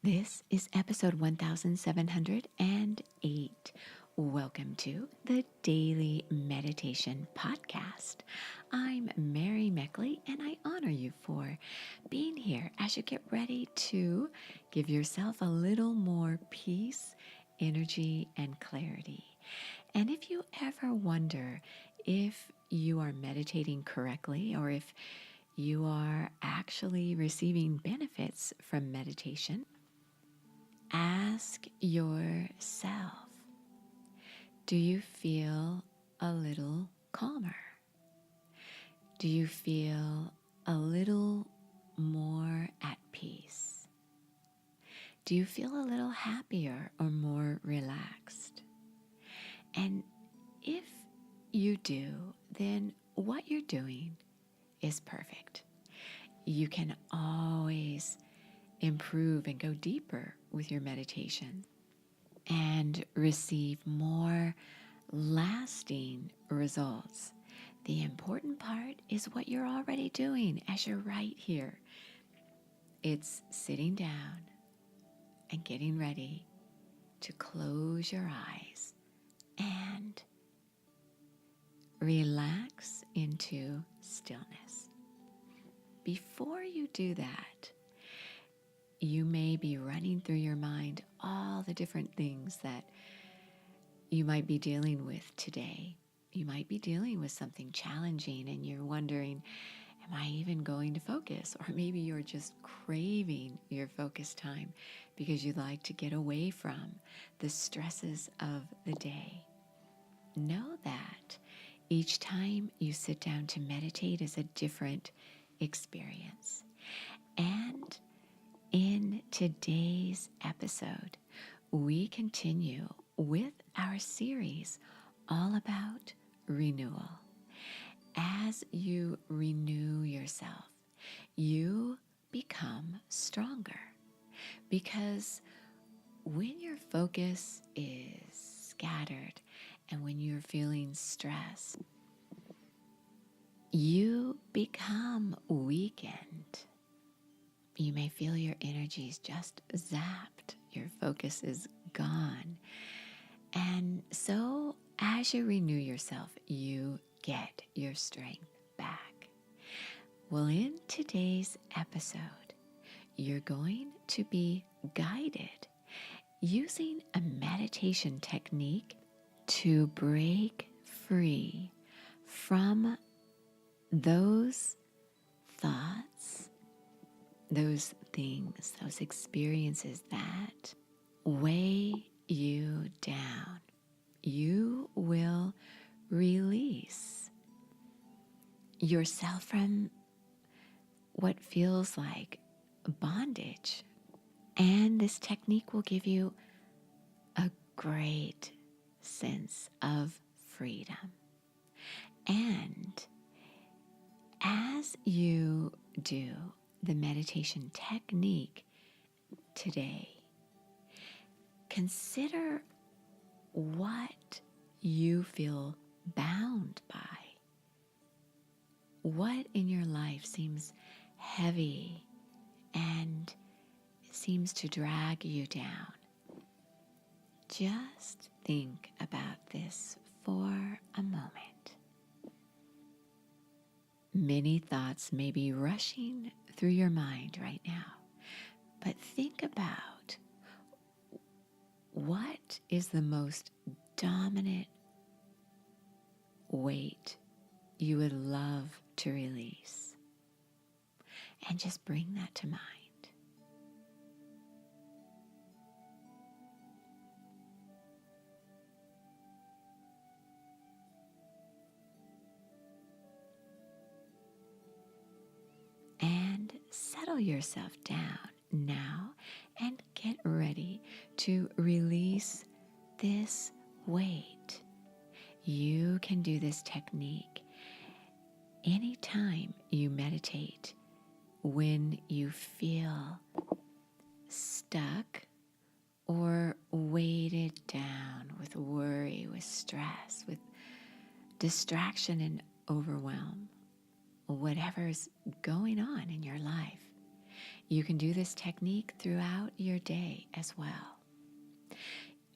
This is episode 1708. Welcome to the Daily Meditation Podcast. I'm Mary Meckley, and I honor you for being here as you get ready to give yourself a little more peace, energy, and clarity. And if you ever wonder if you are meditating correctly or if you are actually receiving benefits from meditation, ask yourself, do you feel a little calmer? Do you feel a little more at peace? Do you feel a little happier or more relaxed? And if you do, then what you're doing is perfect. You can always improve and go deeper with your meditation and receive more lasting results. The important part is what you're already doing as you're right here. It's sitting down and getting ready to close your eyes and relax into stillness. Before you do that, you may be running through your mind all the different things that you might be dealing with today. You might be dealing with something challenging and you're wondering, am I even going to focus? Or maybe you're just craving your focus time because you'd like to get away from the stresses of the day. Know that each time you sit down to meditate is a different experience. And in today's episode, we continue with our series all about renewal. As you renew yourself, you become stronger, because when your focus is scattered and when you're feeling stressed, you become weakened. You may feel your energies just zapped. Your focus is gone. And so as you renew yourself, you get your strength back. Well, in today's episode, you're going to be guided using a meditation technique to break free from those thoughts, those things, those experiences that weigh you down. You will release yourself from what feels like bondage. And this technique will give you a great sense of freedom. And as you do the meditation technique today, consider what you feel bound by. What in your life seems heavy and seems to drag you down? Just think about this for a moment. Many thoughts may be rushing through your mind right now, but think about what is the most dominant weight you would love to release, and just bring that to mind. And settle yourself down now and get ready to release this weight. You can do this technique anytime you meditate when you feel stuck or weighted down with worry, with stress, with distraction and overwhelm, whatever's going on in your life. You can do this technique throughout your day as well.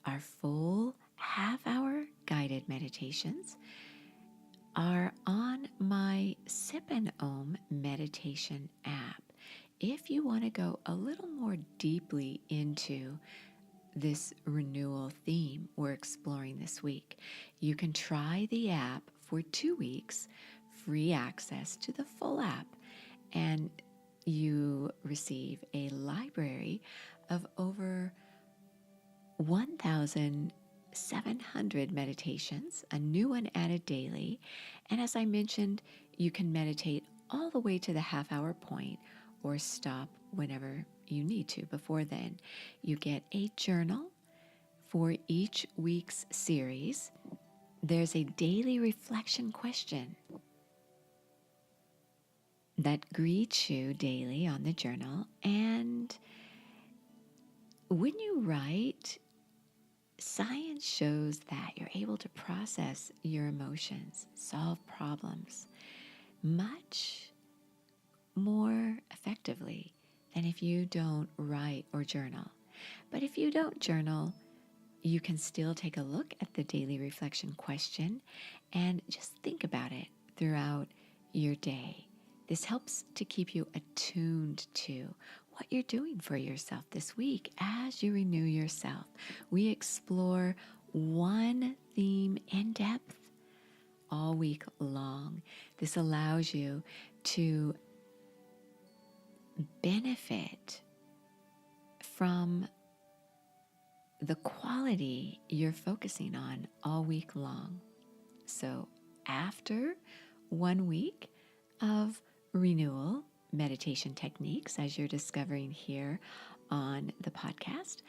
Our full half-hour guided meditations are on my Sip and Om meditation app. If you want to go a little more deeply into this renewal theme we're exploring this week, you can try the app for 2 weeks, free access to the full app, and you receive a library of over 1,700 meditations, a new one added daily. And as I mentioned, you can meditate all the way to the half-hour point or stop whenever you need to. Before then, you get a journal for each week's series. There's a daily reflection question that greets you daily on the journal. And when you write, science shows that you're able to process your emotions, solve problems much more effectively than if you don't write or journal. But if you don't journal, you can still take a look at the daily reflection question and just think about it throughout your day. This helps to keep you attuned to what you're doing for yourself this week as you renew yourself. We explore one theme in depth all week long. This allows you to benefit from the quality you're focusing on all week long. So after 1 week of renewal meditation techniques, as you're discovering here on the podcast,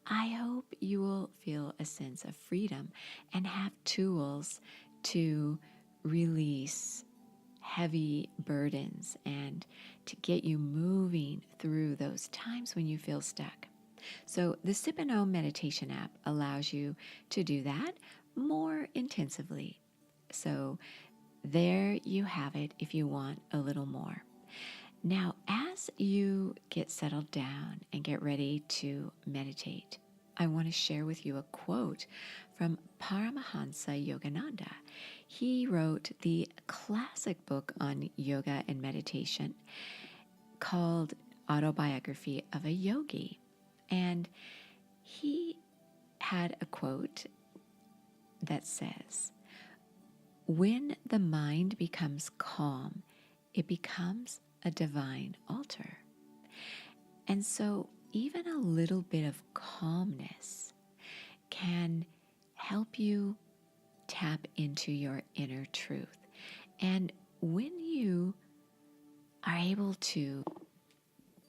I hope you will feel a sense of freedom and have tools to release heavy burdens and to get you moving through those times when you feel stuck. So the Sip and Om meditation app allows you to do that more intensively. So there you have it if you want a little more. Now, as you get settled down and get ready to meditate, I want to share with you a quote from Paramahansa Yogananda. He wrote the classic book on yoga and meditation called Autobiography of a Yogi. And he had a quote that says, "When the mind becomes calm, it becomes a divine altar." And so even a little bit of calmness can help you tap into your inner truth. And when you are able to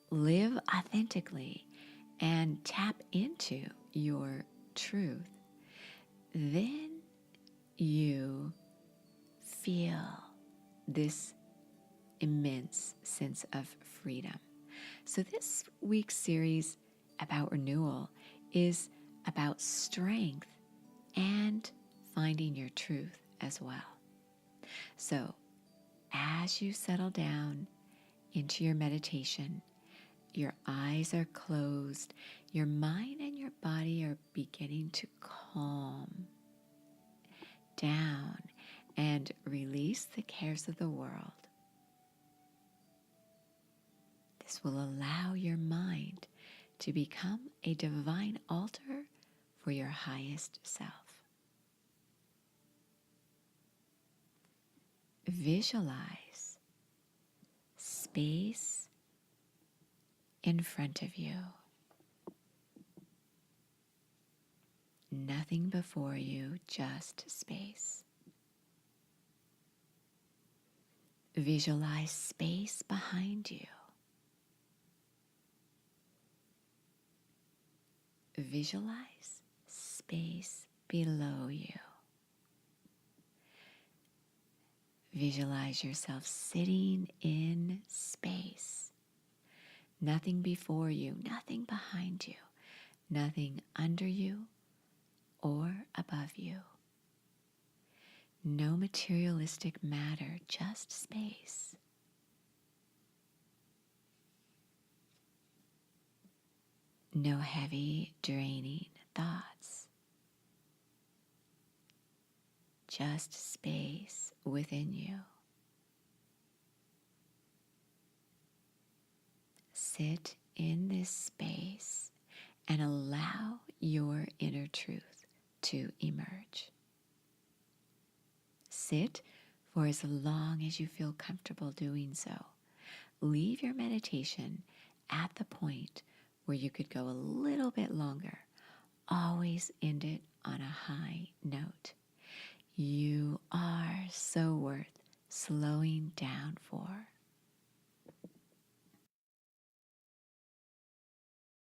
live authentically and tap into your truth, then you feel this immense sense of freedom. So this week's series about renewal is about strength and finding your truth as well. So as you settle down into your meditation, your eyes are closed, your mind and your body are beginning to calm down and release the cares of the world. This will allow your mind to become a divine altar for your highest self. Visualize space in front of you. Nothing before you, just space. Visualize space behind you. Visualize space below you. Visualize yourself sitting in space. Nothing before you, nothing behind you, nothing under you or above you. No materialistic matter, just space. No heavy, draining thoughts. Just space within you. Sit in this space and allow your inner truth to emerge. Sit for as long as you feel comfortable doing so. Leave your meditation at the point where you could go a little bit longer. Always end it on a high note. You are so worth slowing down for.